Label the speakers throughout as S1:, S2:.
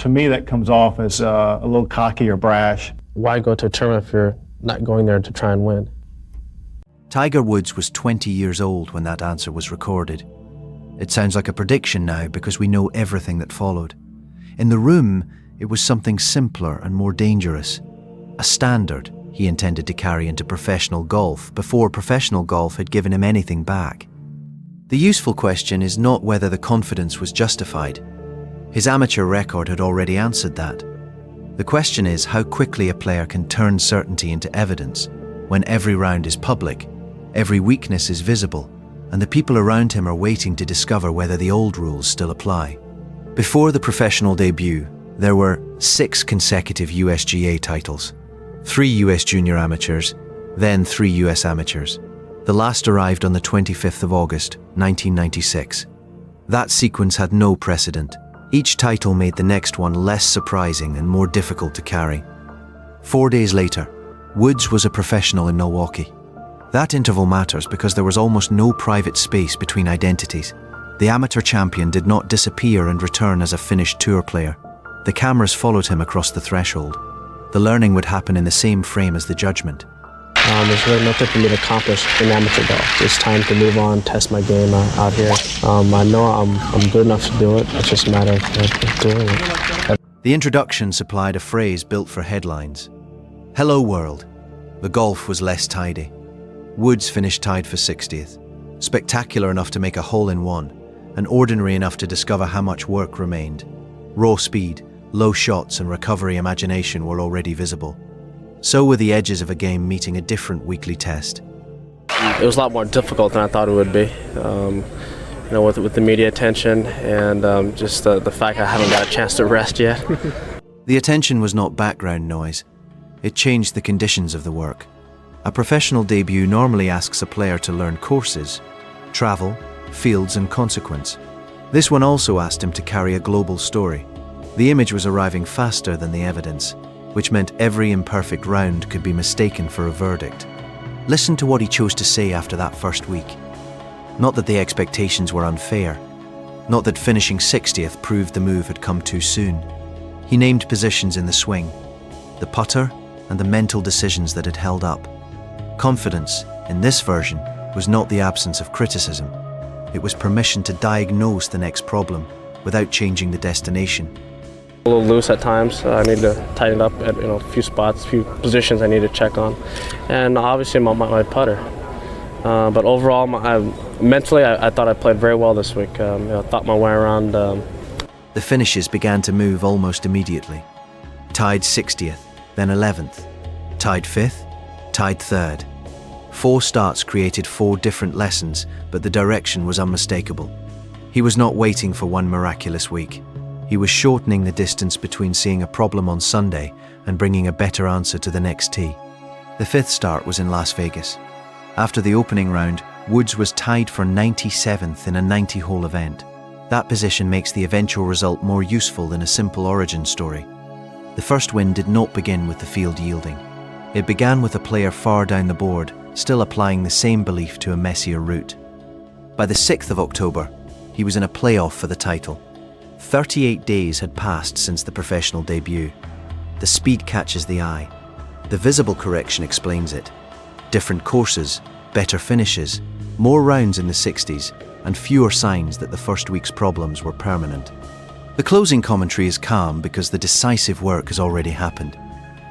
S1: To me, that comes off as a little cocky or brash.
S2: Why go to a tournament if you're not going there to try and win?
S3: Tiger Woods was 20 years old when that answer was recorded. It sounds like a prediction now because we know everything that followed. In the room, it was something simpler and more dangerous. A standard he intended to carry into professional golf before professional golf had given him anything back. The useful question is not whether the confidence was justified. His amateur record had already answered that. The question is how quickly a player can turn certainty into evidence when every round is public, every weakness is visible, and the people around him are waiting to discover whether the old rules still apply. Before the professional debut, there were 6 consecutive USGA titles, 3 US junior amateurs, then 3 US amateurs. The last arrived on the 25th of August, 1996. That sequence had no precedent. Each title made the next one less surprising and more difficult to carry. 4 days later, Woods was a professional in Milwaukee. That interval matters because there was almost no private space between identities. The amateur champion did not disappear and return as a finished tour player. The cameras followed him across the threshold. The learning would happen in the same frame as the judgment.
S2: There's really nothing for me to accomplish in amateur golf. It's time to move on, test my game out here. I know I'm good enough to do it. It's just a matter of doing it.
S3: The introduction supplied a phrase built for headlines. Hello world. The golf was less tidy. Woods finished tied for 60th. Spectacular enough to make a hole-in-one, and ordinary enough to discover how much work remained. Raw speed, low shots and recovery imagination were already visible. So were the edges of a game meeting a different weekly test.
S2: It was a lot more difficult than I thought it would be. With the media attention and just the fact I haven't got a chance to rest yet.
S3: The attention was not background noise. It changed the conditions of the work. A professional debut normally asks a player to learn courses, travel, fields and consequence. This one also asked him to carry a global story. The image was arriving faster than the evidence, which meant every imperfect round could be mistaken for a verdict. Listen to what he chose to say after that first week. Not that the expectations were unfair. Not that finishing 60th proved the move had come too soon. He named positions in the swing, the putter and the mental decisions that had held up. Confidence, in this version, was not the absence of criticism. It was permission to diagnose the next problem without changing the destination.
S2: A little loose at times. I need to tighten up at a few spots, a few positions I need to check on. And obviously my putter. But overall, mentally, I thought I played very well this week. I thought my way around.
S3: The finishes began to move almost immediately. Tied 60th, then 11th. Tied 5th, tied 3rd. 4 starts created 4 different lessons, but the direction was unmistakable. He was not waiting for one miraculous week. He was shortening the distance between seeing a problem on Sunday and bringing a better answer to the next tee. The 5th start was in Las Vegas. After the opening round, Woods was tied for 97th in a 90-hole event. That position makes the eventual result more useful than a simple origin story. The first win did not begin with the field yielding. It began with a player far down the board, still applying the same belief to a messier route. By the 6th of October, he was in a playoff for the title. 38 days had passed since the professional debut. The speed catches the eye. The visible correction explains it. Different courses, better finishes, more rounds in the 60s, and fewer signs that the first week's problems were permanent. The closing commentary is calm because the decisive work has already happened.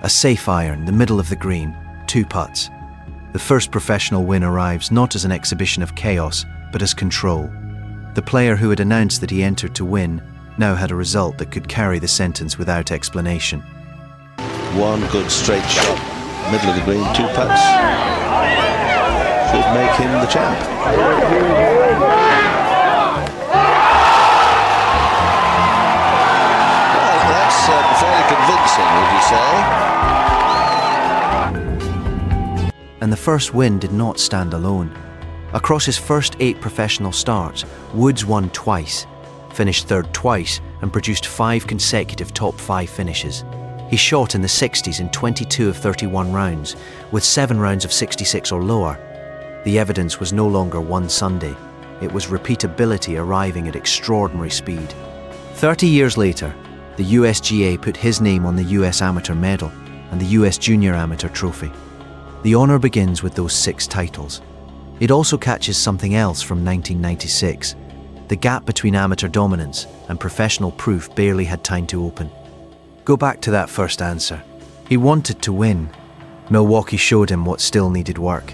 S3: A safe iron, the middle of the green, 2 putts. The first professional win arrives not as an exhibition of chaos, but as control. The player who had announced that he entered to win now had a result that could carry the sentence without explanation.
S4: One good straight shot, middle of the green, 2 putts. Should make him the champ. Well, that's fairly convincing, would you say?
S3: And the first win did not stand alone. Across his first 8 professional starts, Woods won twice, finished 3rd twice, and produced 5 consecutive top 5 finishes. He shot in the 60s in 22 of 31 rounds, with 7 rounds of 66 or lower. The evidence was no longer one Sunday. It was repeatability arriving at extraordinary speed. 30 years later, The USGA put his name on the US Amateur Medal and the US Junior Amateur Trophy. The honor begins with those 6 titles. It also catches something else from 1996. The gap between amateur dominance and professional proof barely had time to open. Go back to that first answer. He wanted to win. Milwaukee showed him what still needed work.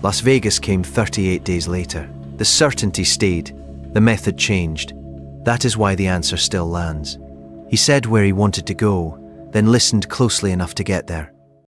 S3: Las Vegas came 38 days later. The certainty stayed. The method changed. That is why the answer still lands. He said where he wanted to go, then listened closely enough to get there.